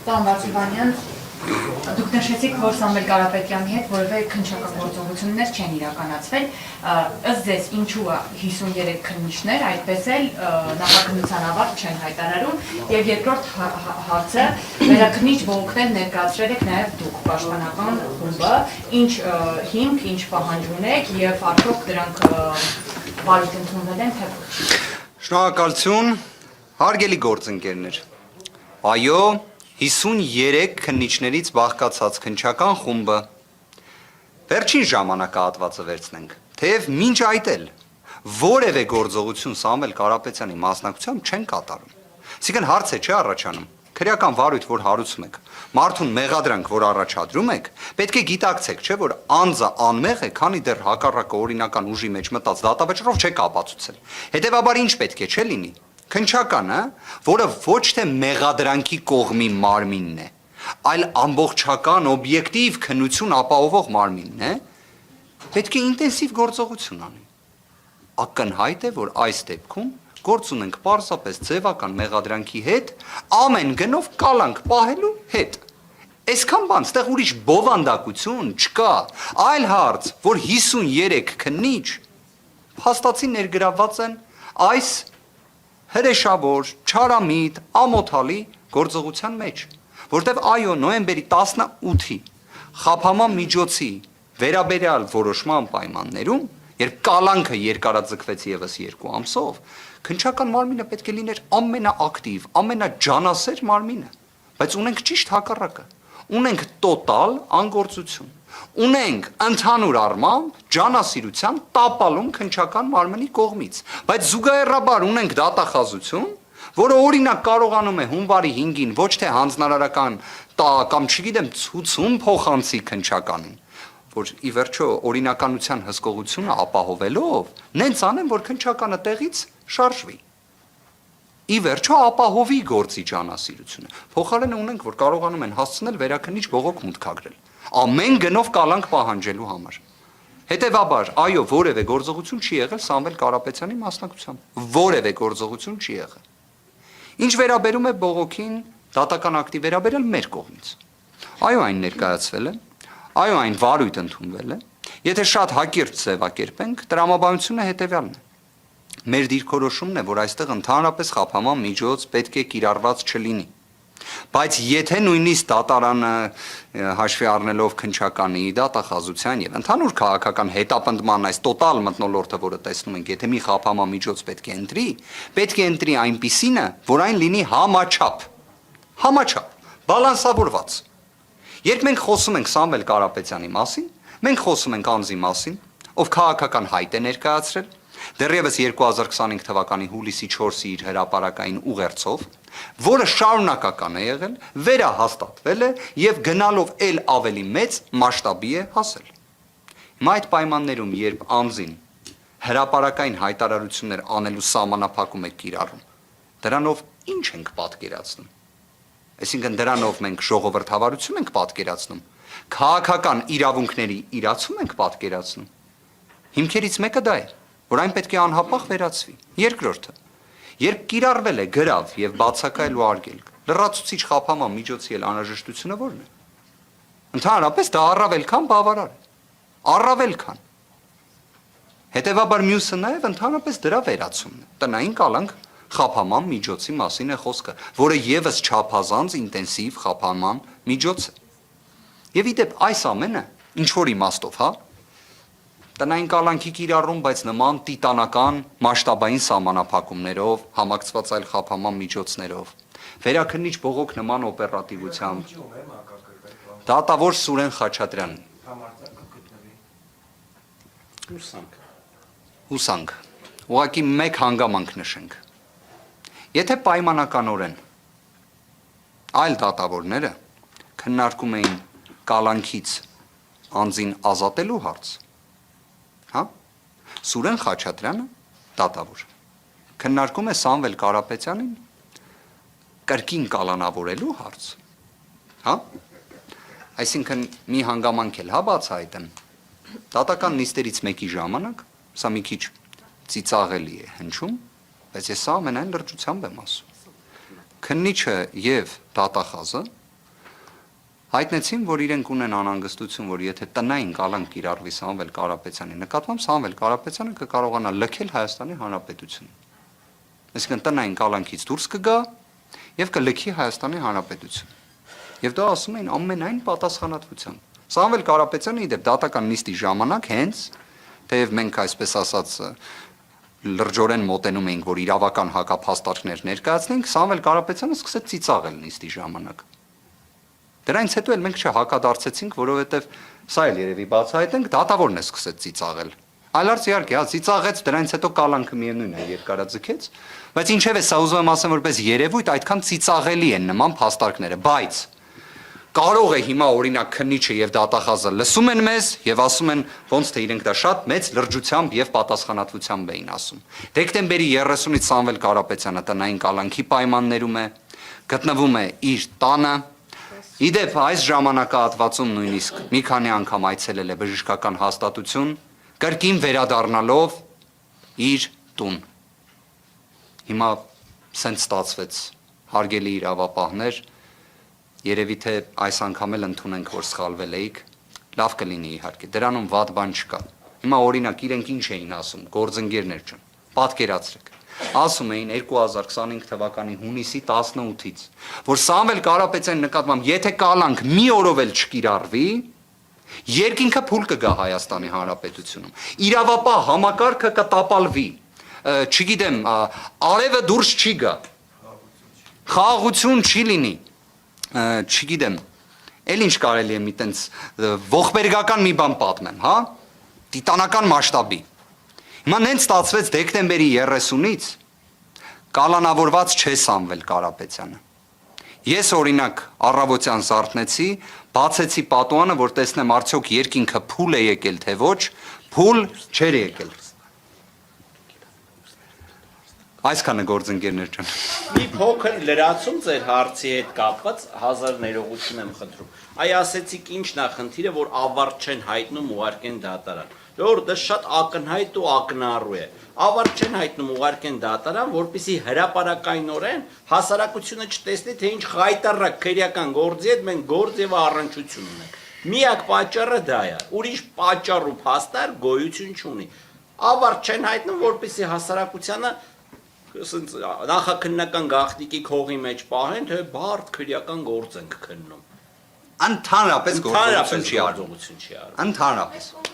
Պարոն Վարդանյան, դուք նշեցիք, որ Սամվել Կարապետյանի հետ որևէ քննչական գործողություններ չեն իրականացվել, ըստ ձեզ ինչու 53 քննիչներ այդպես էլ նախաքննության ավարտ չեն հայտարարում, եւ երկրորդ հարցը վերաքննիչ բողոքներ ներկայացրել եք նաեւ դուք պաշտպանական խումբը, ինչ հիմք, ինչ պահանջ ունեք եւ արդյոք դրանք վարույթ ընդունվել են թե ոչ։ Շնորհակալություն, հարգելի գործընկերներ։ Այո, 53 քննիչներից բաղկացած քննչական խումբը վերջին ժամանակահատվածը վերցնենք, թեև մինչ այդ էլ որևէ գործողություն Սամվել Կարապետյանի մասնակցությամբ չեն կատարում։ Այսինքն հարց է չի առաջանում, քրեական վարույթ, որ հարուցում եք, մարդուն մեղադրանք, որ առաջադրում եք, պետք է գիտակցեք, չէ՞ որ անձը անմեղ է, քանի դեռ հակառակը օրինական ուժի մեջ մտած դատավճռով չեք ապացուցել։ Հետևաբար ինչ պետք է չէ լինի։ Քննչականը, որը ոչ թե մեղադրանքի կողմի մարմինն է, այլ ամբողջական օբյեկտիվ քննություն ապահովող մարմինն է, պետք է ինտենսիվ գործողություն անի։ Ակնհայտ է, որ այս դեպքում գործ ունենք պարզապես ձևական մեղադրանքի հետ, ամեն գնով կալանք պահելու հետ։ Այսքան բան, ստեղ ուրիշ բովանդակություն չկա, այլ հարց, որ 53 քննիչ փաստացի ներգրավված են այս հրեշավոր, չարամիտ, ամոթալի գործողության մեջ, որտեղ այո, նոյեմբերի 18-ի խաբման միջոցի վերաբերյալ որոշման պայմաններում, երբ կալանքը երկարաձգվեց եւս 2 ամսով, քննչական մարմինը պետք է լիներ ամենաակտիվ, ամենաջանասեր մարմինը, բայց ունենք ճիշտ հակառակը, ունենք տոտալ անգործություն, ունենք ընդհանուր առմամբ ջանասիրության տապալում քննչական մարմնի կողմից, բայց զուգահեռաբար ունենք դատախազություն, որը օրինակ կարողանում է հունվարի 5-ին ոչ թե հանձնարարական կամ չգիտեմ ցուցում փոխանցի քննչականին, որ ի վերջո օրինականության հսկողությունը ապահովելով նենց անեն, որ քննչականը տեղից շարժվի։ Ի վերջո ապահովի գործի ջանասիրությունը։ Փոխարենը ունենք, որ կարողանում են հասցնել վերաքննիչ բողոք մուտքագրել։ Ամեն գնով կալանք պահանջելու համար։ Հետևաբար, այո, որևէ գործողություն չի եղել Սամվել Կարապետյանի մասնակցությամբ։ Որևէ գործողություն չի եղել։ Ինչ վերաբերում է բողոքին, դատական ակտի վերաբերյալ մեր կողմից։ Այո, այն ներկայացվել է, այո, այն վարույթ ընդունվել է։ Եթե շատ հակիրճ ձևակերպենք, տրամաբանությունը հետևյալն է։ Մեր դիրքորոշումն է, որ այստեղ ընդհանրապես խափման միջոց պետք է կիրառված չլինի։ Բայց եթե նույնիսկ դատարանը հաշվի առնելով քննչականի, դատախազության եւ ընդհանուր քաղաքական հետապնդման այս տոտալ մթնոլորտը, որը տեսնում ենք, եթե մի խափման միջոց պետք է ընտրի այնպիսինը, որ այն լինի համաչափ, բալանսավորված։ Երբ մենք խոսում ենք Սամվել Կարապետյանի մասին, մենք խոսում ենք անձի մասին, ով քաղաքական հայտ է ներկայացրել, դեռևս 2025 թվականի հուլիսի 4-ի իր հրապարակային ուղերձով, որը շարունակական է եղել, վերահաստատվել է եւ գնալով ել ավելի մեծ մասշտաբի է հասել։ Հիմա այդ պայմաններում, երբ անձին հրապարակային հայտարարություններ անելու սահմանափակում է կիրառում, դրանով ինչ ենք պատկերացնում։ Այսինքն դրանով մենք ժողովրդավարություն ենք պատկերացնում, քաղաքական իրավունքների իրացում ենք պատկերացնում։ Հիմքերից մեկը դա է, որ այն պետք է անհապաղ վերացվի։ Երկրորդը, երբ կիրառվել է գրավ եւ բացակայել ու արգելք, լրացուցիչ խափման միջոցի էլ անհրաժեշտությունը ո՞րն է։ Ընդհանրապես դա առավել քան բավարար է։ Առավել քան։ Հետևաբար մյուսը նաեւ ընդհանրապես դրա վերացումն է։ Տնային կալանք խափման միջոցի մասին է խոսքը, որը եւս չափազանց ինտենսիվ խափման միջոց է։ Եվ իդեպ այս ամենը ինչ որ իմաստով, հա, տնային կալանքի կիրառում, բայց նման տիտանական մասշտաբային սահմանափակումներով, համակցված այլ խափման միջոցներով, վերաքննիչ բողոք նման օպերատիվությամբ, դատավոր Սուրեն Խաչատրյանն։ Հուսանք։ Ուղղակի մեկ հանգամանք նշենք։ Եթե պայմանականորեն այլ դատավորները քննարկում էին կալանքից անձին ազատելու հարց, հա, Սուրեն Խաչատրյանը դատավոր քննարկում է Սամվել Կարապետյանին կրկին կալանավորելու հարց, հա, այսինքն մի հանգամանք էլ հա բացահայտեմ, դատական նիստերից մեկի ժամանակ, սա մի քիչ ծիծաղելի է հնչում, բայց ես սա ամենայն լրջությամբ եմ ասում, քննիչը եւ դատախազը հայտնեցին, որ իրենք ունեն անհանգստություն, որ եթե տնային կալանք կիրառվի Սամվել Կարապետյանի նկատմամբ, Սամվել Կարապետյանը կկարողանա լքել Հայաստանի Հանրապետությունը։ Այսինքն տնային կալանքից դուրս կգա եւ կլքի Հայաստանի Հանրապետությունը։ Եվ դա ասում էին ամենայն պատասխանատվությամբ։ Սամվել Կարապետյանը իդեպ դատական նիստի ժամանակ հենց թեև մենք այսպես ասած լրջորեն մոտենում էինք, որ իրավական հակափաստարկներ ներկայացնենք, Սամվել Կարապետյանը սկսեց ծիծաղել նիստի ժամանակ։ Դրանից հետո էլ մենք չհակադարձեցինք, որովհետև սա էլ երևի բացահայտենք, դատավորն է սկսեց ծիծաղել։ Այլարց իհարկե, ծիծաղեց, դրանից հետո կալանքը միևնույն է երկարաձգեց, բայց ինչև է սա ուզում եմ ասեմ, որպես երևույթ այդքան ծիծաղելի են նման փաստարկները, բայց կարող է հիմա օրինակ քննիչը եւ դատախազը լսում են մեզ եւ ասում են ոնց թե իրենք դա շատ մեծ լրջությամբ եւ պատասխանատվությամբ էին ասում։ Դեկտեմբերի 30-ից Սամվել Կարապետյանը տնային կալանքի պայմաններում է, գտնվում է իր տանը։ Իդեպ այս ժամանակահատվածում նույնիսկ մի քանի անգամ այցելել է բժշկական հաստատություն, կրկին վերադառնալով իր տուն։ Հիմա սենց ստացվեց, հարգելի իրավապահներ, երևի թե այս անգամ էլ ընդունենք, որ սխալվել էիք, լավ կլինի իհարկե, դրանում վատ բան չկա։ Հիմա օրինակ իրենք ինչ էին ասում, գործընկերներ չեն, պատկերացրեք։ Ասում էին 2025 թվականի հունիսի 18-ից, որ Սամվել Կարապետյանի նկատմամբ եթե կալանք մի օրով էլ չկիրառվի, երկինքը փուլ կգա Հայաստանի Հանրապետությունում։ Իրավապահ համակարգը կտապալվի, չգիտեմ, արևը դուրս չի գա, խաղաղություն չի լինի, չգիտեմ, էլ ինչ կարելի է մի տենց ողբերգական մի բան պատմեմ, հա, տիտանական մասշտաբի։ Հիմա նենց ստացվեց դեկտեմբերի 30-ից կալանավորված չէ Սամվել Կարապետյանը։ Ես օրինակ առավոտյան զարթնեցի, բացեցի պատուհանը, որ տեսնեմ արդյոք երկինքը փուլ է եկել թե ոչ, փուլ չէր եկել։ Այսքանը գործընկերներ ջան։ Մի փոքր լրացում ձեր հարցի հետ կապված հազար ներողություն եմ խնդրում։ Այ ասեցիք ինչն է խնդիրը, որ ավարտ չեն հայտնում ուղարկեն դատարան։ Որ դա շատ ակնհայտ ու ակնառու է։ Ավարտ չեն հայտնում ուղարկեն դատարան, որպեսզի հրապարակայնորեն հասարակությունը չտեսնի, թե ինչ խայտառակ քրեական գործի հետ մենք գործ եւ առնչություն ունենք։ Միակ պատճառը դա է։ Ուրիշ պատճառ ու փաստար գոյություն չունի։ Ավարտ չեն հայտնում, որպեսզի հասարակությանը նախաքննական գաղտնիքի քողի մեջ պահեն, թե բարդ քրեական գործ ենք քննում։ Ընդհանրապես գործողություն չի արվում։ Ընդհանրապես։ Ընդհանրապես։